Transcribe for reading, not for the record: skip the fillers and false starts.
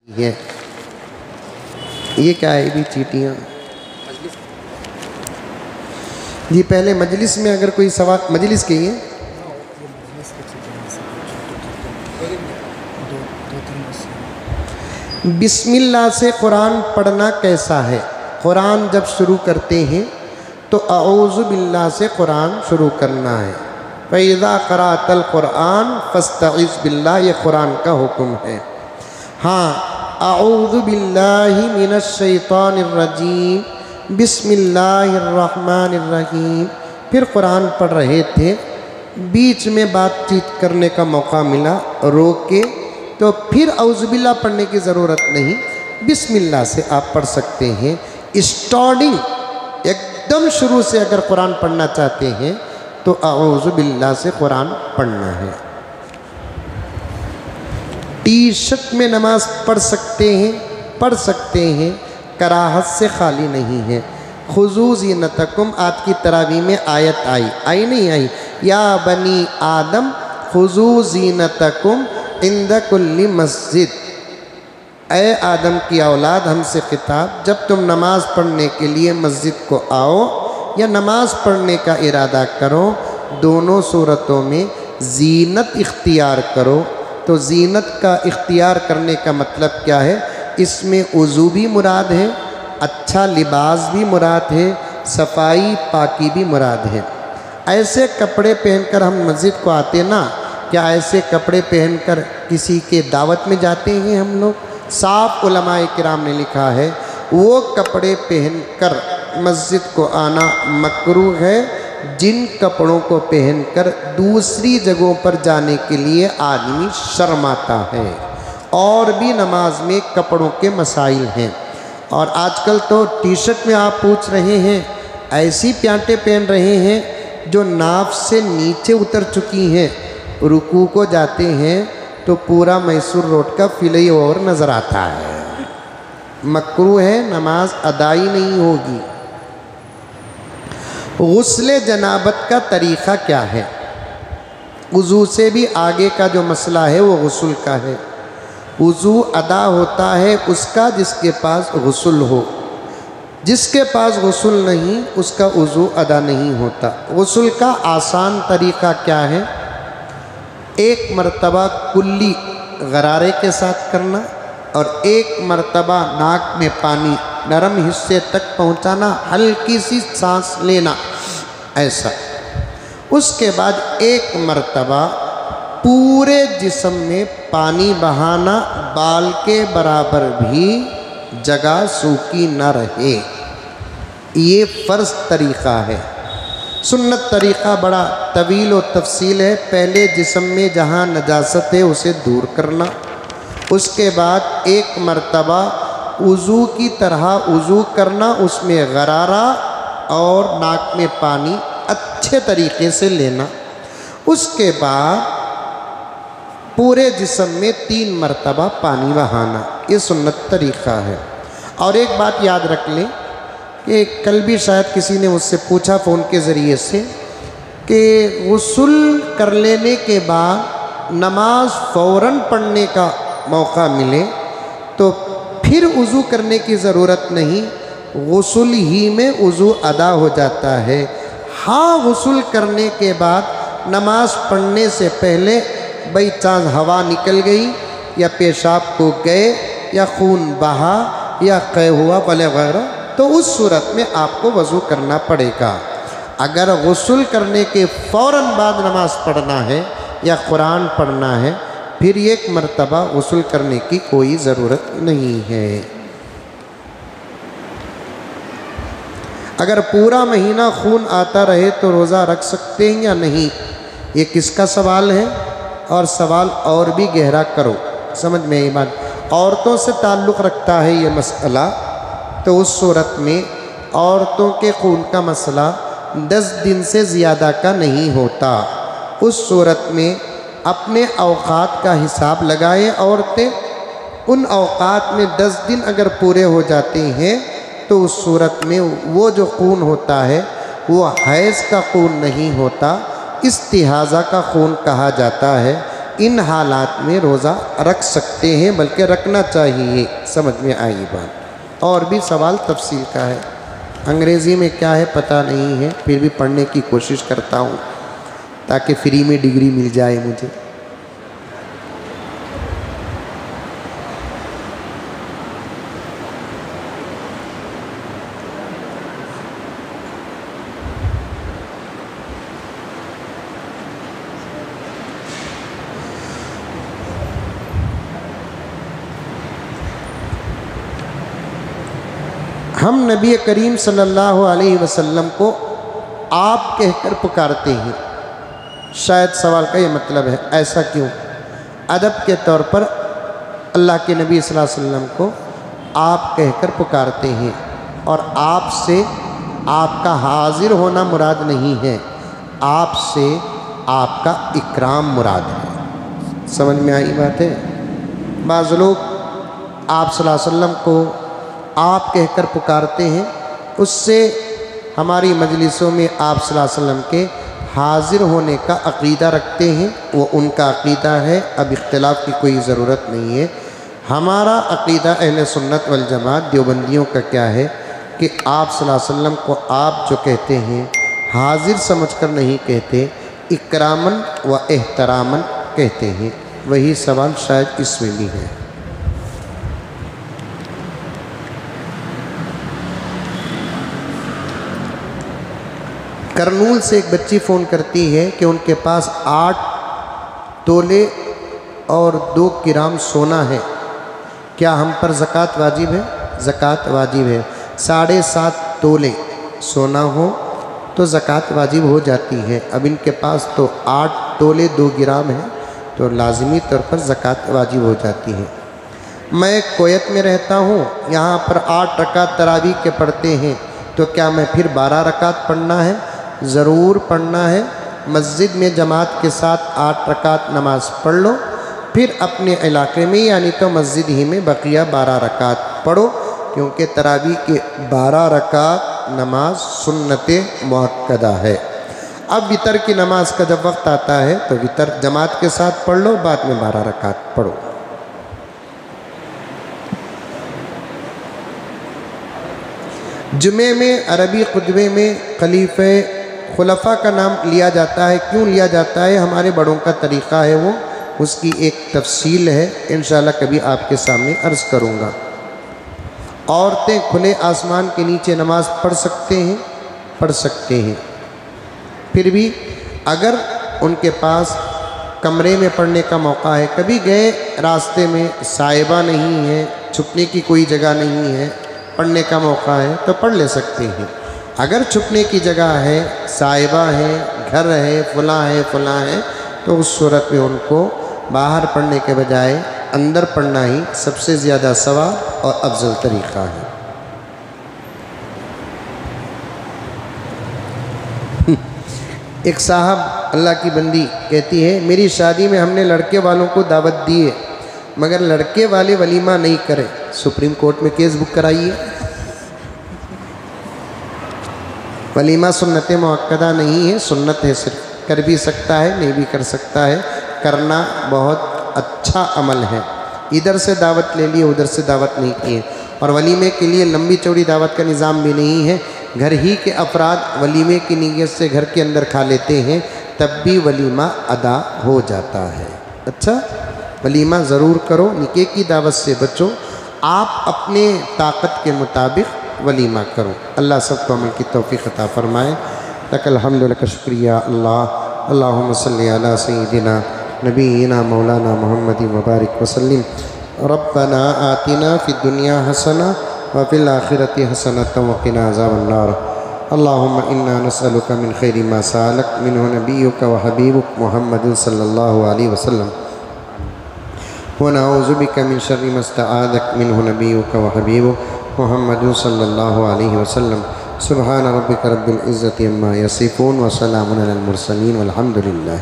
یہ کیا ہے بھی چیٹیاں جی پہلے مجلس میں اگر کوئی سوال مجلس کے ہیں بسم اللہ سے قرآن پڑھنا کیسا ہے؟ قرآن جب شروع کرتے ہیں تو اعوذ باللہ سے قرآن شروع کرنا ہے۔ فَإِذَا قَرَأْتَ الْقُرْآنَ فَاسْتَعِذْ بِاللَّهِ یہ قرآن کا حکم ہے۔ ہاں اعوذ باللہ من الشیطان الرجیم بسم اللہ الرحمن الرحیم پھر قرآن پڑھ رہے تھے، بیچ میں بات چیت کرنے کا موقع ملا روک کے تو پھر اعوذ باللہ پڑھنے کی ضرورت نہیں، بسم اللہ سے آپ پڑھ سکتے ہیں۔ اسٹارٹنگ ایک دم شروع سے اگر قرآن پڑھنا چاہتے ہیں تو اعوذ باللہ سے قرآن پڑھنا ہے۔ ٹی شرٹ میں نماز پڑھ سکتے ہیں، کراہت سے خالی نہیں ہے۔ خُذُوا زِینَتَکُمْ آج کی تراویح میں آیت آئی نہیں آئی؟ یا بنی آدم خُذُوا زِینَتَکُمْ عند کل مسجد، اے آدم کی اولاد ہم سے خطاب، جب تم نماز پڑھنے کے لیے مسجد کو آؤ یا نماز پڑھنے کا ارادہ کرو دونوں صورتوں میں زینت اختیار کرو۔ تو زینت کا اختیار کرنے کا مطلب کیا ہے؟ اس میں وضو بھی مراد ہے، اچھا لباس بھی مراد ہے، صفائی پاکی بھی مراد ہے۔ ایسے کپڑے پہن کر ہم مسجد کو آتے نا، کیا ایسے کپڑے پہن کر کسی کے دعوت میں جاتے ہیں ہم لوگ؟ صاف علماء کرام نے لکھا ہے وہ کپڑے پہن کر مسجد کو آنا مکروہ ہے جن کپڑوں کو پہن کر دوسری جگہوں پر جانے کے لیے آدمی شرماتا ہے۔ اور بھی نماز میں کپڑوں کے مسائل ہیں، اور آج کل تو ٹی شرٹ میں آپ پوچھ رہے ہیں، ایسی پیانٹیں پہن رہے ہیں جو ناف سے نیچے اتر چکی ہیں، رکوع کو جاتے ہیں تو پورا میسور روڈ کا فلائی اوور نظر آتا ہے۔ مکروہ ہے، نماز ادائی نہیں ہوگی۔ غسل جنابت کا طریقہ کیا ہے؟ وضو سے بھی آگے کا جو مسئلہ ہے وہ غسل کا ہے۔ وضو ادا ہوتا ہے اس کا جس کے پاس غسل ہو، جس کے پاس غسل نہیں اس کا وضو ادا نہیں ہوتا۔ غسل کا آسان طریقہ کیا ہے؟ ایک مرتبہ کلی غرارے کے ساتھ کرنا اور ایک مرتبہ ناک میں پانی نرم حصے تک پہنچانا، ہلکی سی سانس لینا، ایسا۔ اس کے بعد ایک مرتبہ پورے جسم میں پانی بہانا، بال کے برابر بھی جگہ سوکھی نہ رہے۔ یہ فرض طریقہ ہے۔ سنت طریقہ بڑا طویل و تفصیل ہے۔ پہلے جسم میں جہاں نجاست ہے اسے دور کرنا، اس کے بعد ایک مرتبہ وضو کی طرح وضو کرنا، اس میں غرارہ اور ناک میں پانی اچھے طریقے سے لینا، اس کے بعد پورے جسم میں 3 مرتبہ پانی بہانا۔ یہ سنت طریقہ ہے۔ اور ایک بات یاد رکھ لیں کہ کل بھی شاید کسی نے مجھ سے پوچھا فون کے ذریعے سے کہ غسل کر لینے کے بعد نماز فوراً پڑھنے کا موقع ملے تو پھر وضو کرنے کی ضرورت نہیں، غسل ہی میں وضو ادا ہو جاتا ہے۔ ہاں غسل کرنے کے بعد نماز پڑھنے سے پہلے بھئی چاند ہوا نکل گئی یا پیشاب کو گئے یا خون بہا یا قے ہوا وغیرہ تو اس صورت میں آپ کو وضو کرنا پڑے گا۔ اگر غسل کرنے کے فوراً بعد نماز پڑھنا ہے یا قرآن پڑھنا ہے پھر ایک مرتبہ غسل کرنے کی کوئی ضرورت نہیں ہے۔ اگر پورا مہینہ خون آتا رہے تو روزہ رکھ سکتے ہیں یا نہیں؟ یہ کس کا سوال ہے؟ اور سوال اور بھی گہرا کرو، سمجھ میں یہ بات عورتوں سے تعلق رکھتا ہے یہ مسئلہ، تو اس صورت میں عورتوں کے خون کا مسئلہ 10 دن سے زیادہ کا نہیں ہوتا۔ اس صورت میں اپنے اوقات کا حساب لگائیں عورتیں، ان اوقات میں 10 دن اگر پورے ہو جاتے ہیں تو اس صورت میں وہ جو خون ہوتا ہے وہ حیض کا خون نہیں ہوتا، استحاضہ کا خون کہا جاتا ہے۔ ان حالات میں روزہ رکھ سکتے ہیں، بلکہ رکھنا چاہیے۔ سمجھ میں آئی بات؟ اور بھی سوال تفصیل کا ہے، انگریزی میں کیا ہے پتہ نہیں ہے، پھر بھی پڑھنے کی کوشش کرتا ہوں تاکہ فری میں ڈگری مل جائے مجھے۔ ہم نبی کریم صلی اللہ علیہ وسلم کو آپ کہہ کر پکارتے ہیں۔ شاید سوال کا یہ مطلب ہے، ایسا کیوں؟ ادب کے طور پر اللہ کے نبی صلی اللہ علیہ وسلم کو آپ کہہ کر پکارتے ہیں، اور آپ سے آپ کا حاضر ہونا مراد نہیں ہے، آپ سے آپ کا اکرام مراد ہے۔ سمجھ میں آئی بات ہے؟ بعض لوگ آپ صلی اللہ علیہ وسلم کو آپ کہہ کر پکارتے ہیں، اس سے ہماری مجلسوں میں آپ صلی اللہ علیہ وسلم کے حاضر ہونے کا عقیدہ رکھتے ہیں، وہ ان کا عقیدہ ہے، اب اختلاف کی کوئی ضرورت نہیں ہے۔ ہمارا عقیدہ اہل سنت والجماعت دیوبندیوں کا کیا ہے کہ آپ صلی اللہ علیہ وسلم کو آپ جو کہتے ہیں حاضر سمجھ کر نہیں کہتے، اکراماً و احتراماً کہتے ہیں۔ وہی سوال شاید اس میں بھی ہے۔ کرنول سے ایک بچی فون کرتی ہے کہ ان کے پاس 8 تولے اور 2 گرام سونا ہے، کیا ہم پر زکوٰۃ واجب ہے؟ زکوٰۃ واجب ہے۔ 7.5 تولے سونا ہو تو زکوٰۃ واجب ہو جاتی ہے۔ اب ان کے پاس تو 8 تولے 2 گرام ہے، تو لازمی طور پر زکوٰۃ واجب ہو جاتی ہے۔ میں کویت میں رہتا ہوں، یہاں پر 8 رکعت تراویح کے پڑھتے ہیں، تو کیا میں پھر 12 رکعت پڑھنا ہے؟ ضرور پڑھنا ہے۔ مسجد میں جماعت کے ساتھ 8 رکعت نماز پڑھ لو، پھر اپنے علاقے میں یعنی تو مسجد ہی میں بقیہ 12 رکعت پڑھو، کیونکہ تراویح کے 12 رکعت نماز سنت مؤکدہ ہے۔ اب وتر کی نماز کا جب وقت آتا ہے تو وتر جماعت کے ساتھ پڑھ لو، بعد میں 12 رکعت پڑھو۔ جمعے میں عربی خطبے میں خلفاء کا نام لیا جاتا ہے، کیوں لیا جاتا ہے؟ ہمارے بڑوں کا طریقہ ہے وہ، اس کی ایک تفصیل ہے، انشاءاللہ کبھی آپ کے سامنے عرض کروں گا۔ عورتیں کھلے آسمان کے نیچے نماز پڑھ سکتے ہیں؟ پڑھ سکتے ہیں۔ پھر بھی اگر ان کے پاس کمرے میں پڑھنے کا موقع ہے، کبھی گئے راستے میں سائبہ نہیں ہے، چھپنے کی کوئی جگہ نہیں ہے، پڑھنے کا موقع ہے تو پڑھ لے سکتے ہیں۔ اگر چھپنے کی جگہ ہے، سائبہ ہے، گھر ہے، فلاں ہے، تو اس صورت میں ان کو باہر پڑھنے کے بجائے اندر پڑھنا ہی سب سے زیادہ ثواب اور افضل طریقہ ہے۔ ایک صاحب اللہ کی بندی کہتی ہے، میری شادی میں ہم نے لڑکے والوں کو دعوت دی ہے، مگر لڑکے والے ولیمہ نہیں کرے، سپریم کورٹ میں کیس بک کرائیے۔ ولیمہ سنت مؤکدہ نہیں ہے، سنت ہے، صرف کر بھی سکتا ہے، نہیں بھی کر سکتا ہے، کرنا بہت اچھا عمل ہے۔ ادھر سے دعوت لے لیے، ادھر سے دعوت نہیں کی ہے، اور ولیمے کے لیے لمبی چوڑی دعوت کا نظام بھی نہیں ہے۔ گھر ہی کے افراد ولیمے کی نیت سے گھر کے اندر کھا لیتے ہیں، تب بھی ولیمہ ادا ہو جاتا ہے۔ اچھا، ولیمہ ضرور کرو، نکاح کی دعوت سے بچو، آپ اپنے طاقت کے مطابق ولیمہ کرو۔ اللہ سب کو عمل کی توفیق عطا فرمائے۔ لک الحمد لک شکریہ اللہ، اللہم صلی علی سیدنا نبینا مولانا محمد مبارک وسلم۔ ربنا آتنا فی الدنیا حسنہ وفی الآخرۃ حسنۃ وقنا عذاب النار۔ اللہم انا نسألک من خیر ما سألک منہ نبیک وحبیبک محمد صلی اللہ علیہ وسلم، ونعوذ بک من شر ما استعاذک منہ نبیک وحبیبک محمد صلی اللہ علیہ وسلم۔ سبحان ربک رب العزت عما یصفون وسلام علی المرسلین والحمد للہ۔